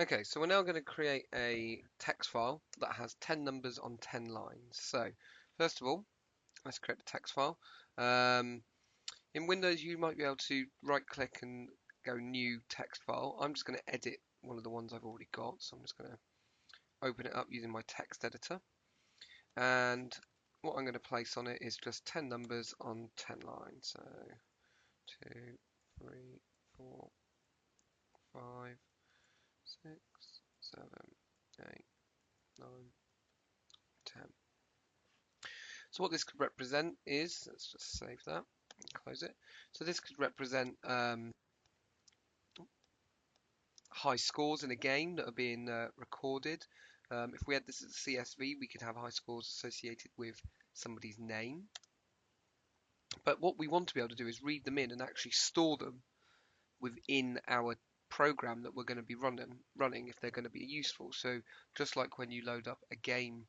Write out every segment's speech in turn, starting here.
Okay, so we're now going to create a text file that has 10 numbers on 10 lines. So first of all, let's create a text file. In Windows, you might be able to right click and go new text file. I'm just going to edit one of the ones I've already got. So I'm just going to open it up using my text editor. And what I'm going to place on it is just 10 numbers on 10 lines. So 2, 3, 4, 5, 6, 7, 8, 9, 10. So what this could represent is, let's just save that and close it. So this could represent high scores in a game that are being recorded. If we had this as a CSV, we could have high scores associated with somebody's name. But what we want to be able to do is read them in and actually store them within our program that we're going to be running if they're going to be useful. So just like when you load up a game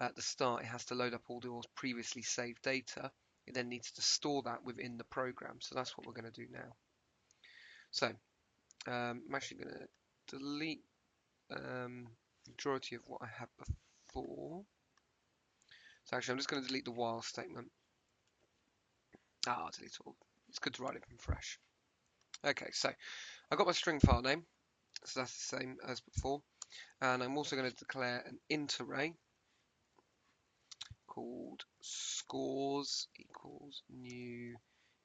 at the start, it has to load up all the previously saved data. It then needs to store that within the program. So that's what we're going to do now. So I'm actually going to delete majority of what I had before. So actually, I'm just going to delete the while statement. I'll delete all. It's good to write it from fresh. Okay, so I've got my string file name. So that's the same as before. And I'm also going to declare an int array called scores equals new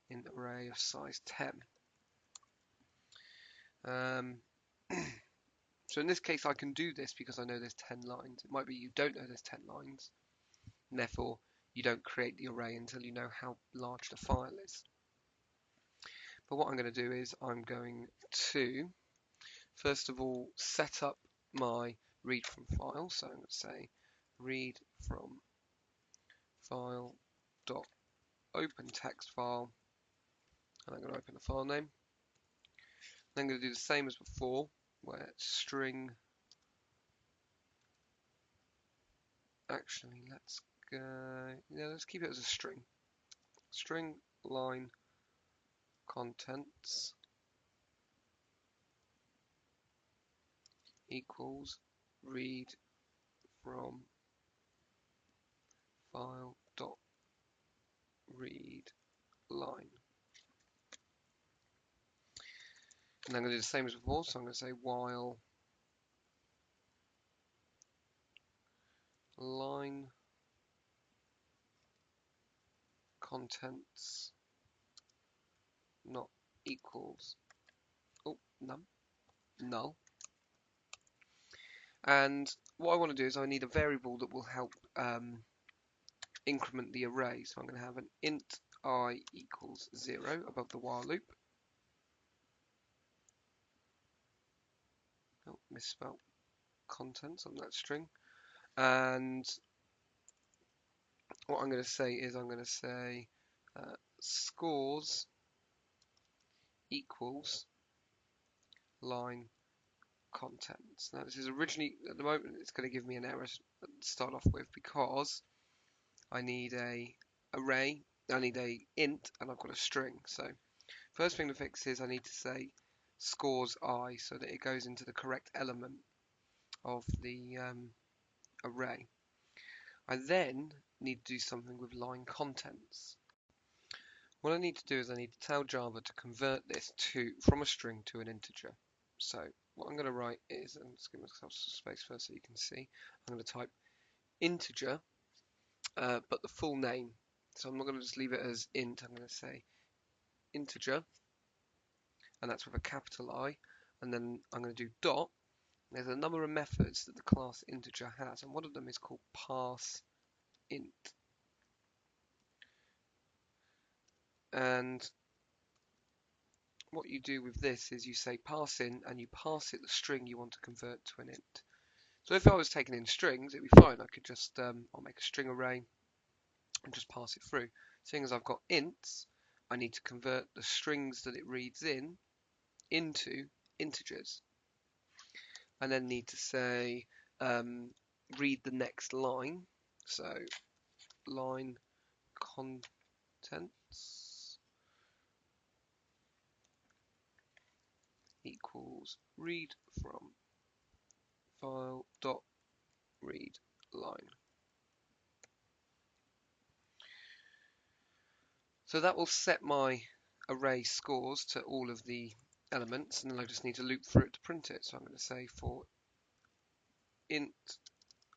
int array of size 10. So in this case, I can do this because I know there's 10 lines. It might be you don't know there's 10 lines, and therefore you don't create the array until you know how large the file is. But what I'm going to do is I'm going to, first of all, set up my read from file. So I'm going to say read from file dot open text file, and I'm going to open the file name. Then I'm going to do the same as before, where string. Actually, let's go. Yeah, let's keep it as a string. String line contents equals read from file dot read line. And I'm going to do the same as before, so I'm going to say while line contents not equals null. And what I want to do is I need a variable that will help increment the array. So I'm going to have an int I equals 0 above the while loop. Oh, misspelled contents on that string. And what I'm going to say is I'm going to say scores equals line contents. Now this is originally, at the moment, it's going to give me an error to start off with because I need a array, I need a int, and I've got a string. So first thing to fix is I need to say scores I so that it goes into the correct element of the array. I then need to do something with line contents. What I need to do is I need to tell Java to convert this from a string to an integer. So what I'm going to write is, and just give myself some space first so you can see, I'm going to type integer, but the full name. So I'm not going to just leave it as int, I'm going to say integer, and that's with a capital I, and then I'm going to do dot. There's a number of methods that the class integer has, and one of them is called parse int. And what you do with this is you say parse int, and you pass it the string you want to convert to an int. So if I was taking in strings, it'd be fine. I could just, I'll make a string array and just pass it through. Seeing as I've got ints, I need to convert the strings that it reads in into integers. And then need to say, read the next line. So line contents equals read from file dot read line. So that will set my array scores to all of the elements, and then I just need to loop through it to print it. So I'm going to say for int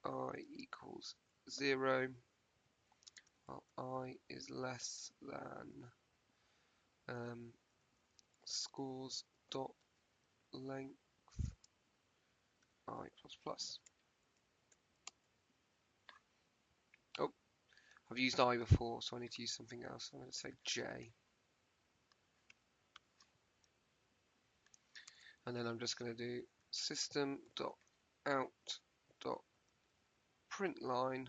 I equals 0, while I is less than scores dot length I plus plus. Oh, I've used I before, so I need to use something else. I'm going to say J. And then I'm just going to do system.out.println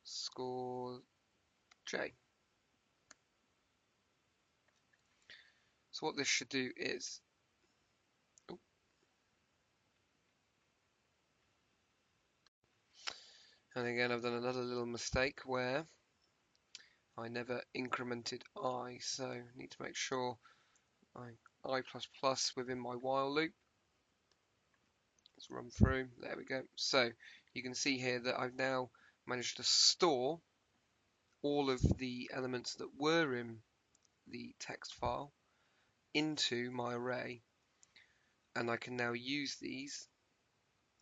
score J. So what this should do is, and again I've done another little mistake where I never incremented I, so I need to make sure I plus plus within my while loop. Let's run through, there we go. So you can see here that I've now managed to store all of the elements that were in the text file into my array, and I can now use these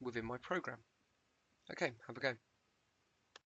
within my program. Okay, have a go.